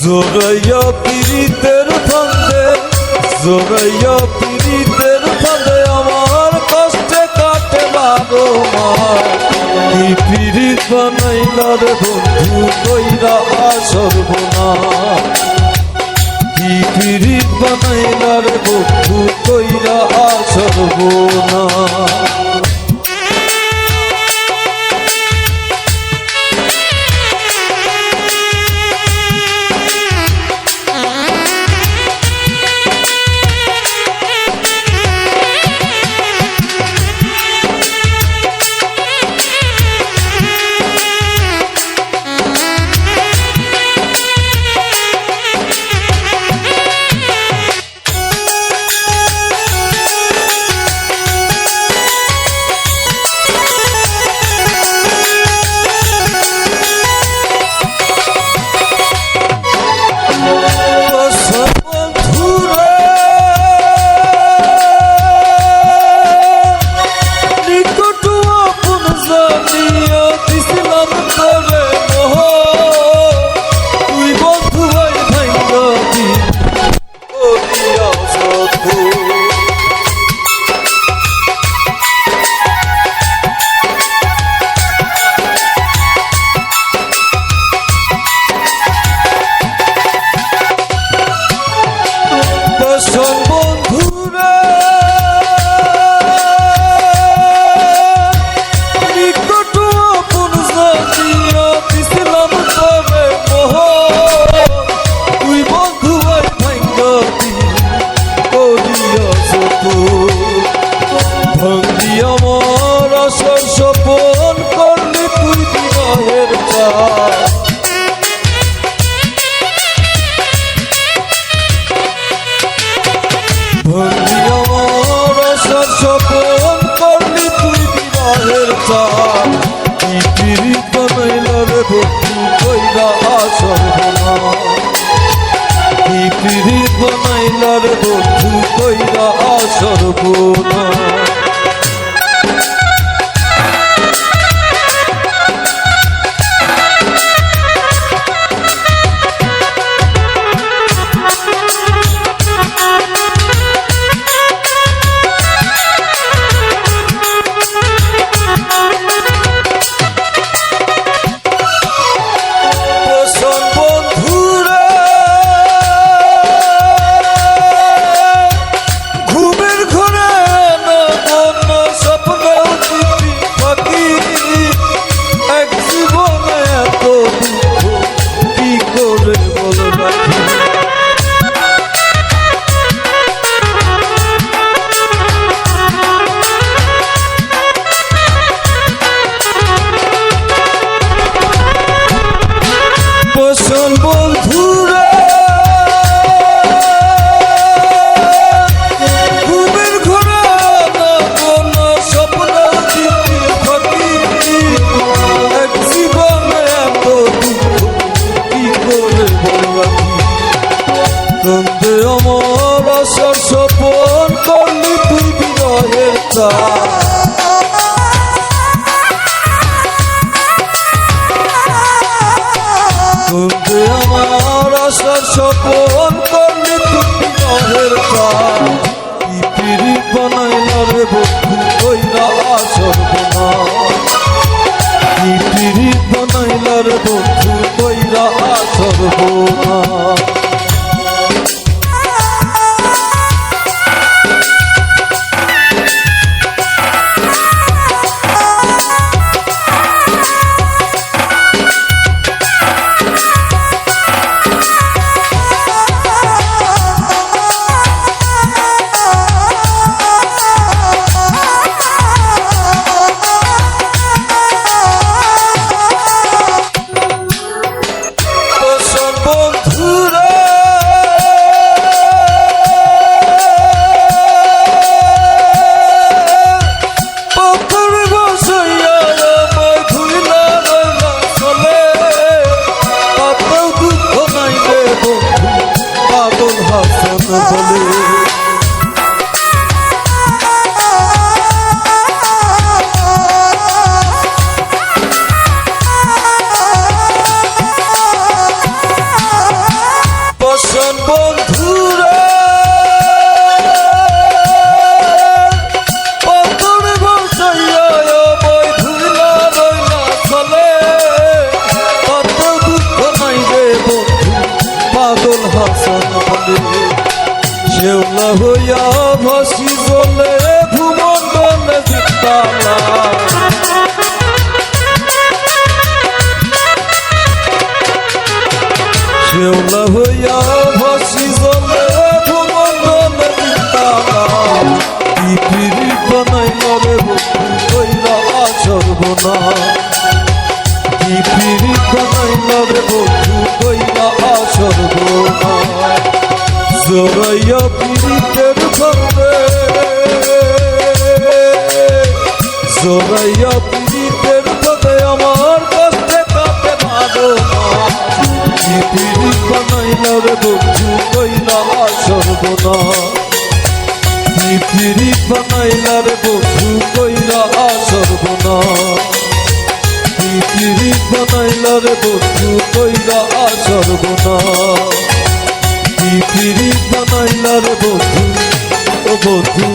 জোরাইয়া পীড়িতের ফান্দে, জোরাইয়া পীড়িতের ফান্দে আমার কষ্টে কাটে বারো মাস। কি পীড়িত বানাইলা রে বন্ধু কইরা সর্বনাশ, কি পীড়িত বানাইলা রে বন্ধু কইরা সর্বনাশ। সপন করলি তুই বিরহের চাল, ভঙ্গি আমার আশার সপন করলি তুই বিরহের চাল। কি পীড়িত বানাইলা রে বন্ধু কইরা সর্বনাশ, কি পীড়িত বানাইলা রে বন্ধু কইরা সর্বনাশ। বন্ধুরা ঘুমের ঘোরা না কোন স্বপ্ন দিতে থাকি, এক জীবনে এত কি করে বলবাকি। তন্দে আমার আশার স্বপন করলি তুই বিরহের চাল, আমার আশার স্বপন করলি তুই বিরহের চাল। কি পীড়িত বানাইলা রে বন্ধু কইরা সর্বনাশ, কি পীড়িত বানাইলা রে বন্ধু কইরা সর্বনাশ। শেওলা হইয়া ভাসি জলে ভুবনের তারা কি পিড়ি বানাইল রে বন্ধু কইরা সর্বনা কি পিড়ি বানাইল রে বন্ধু কইরা সর্বনা জড়াইয়া পিড়িতের ভাবে জড়াইয়া পিড়িতের ভাবে আমার কষ্টে কাটে না গো মা কি পিড়ি বানাইল রে বন্ধু কইরা সর্বনা কি পিড়ি বানাইল রে বন্ধু কইরা সর্বনা কি পিড়ি বানাইল রে বন্ধু কইরা সর্বনা কি পিড়ি বানাইল রে বন্ধু ও বন্ধু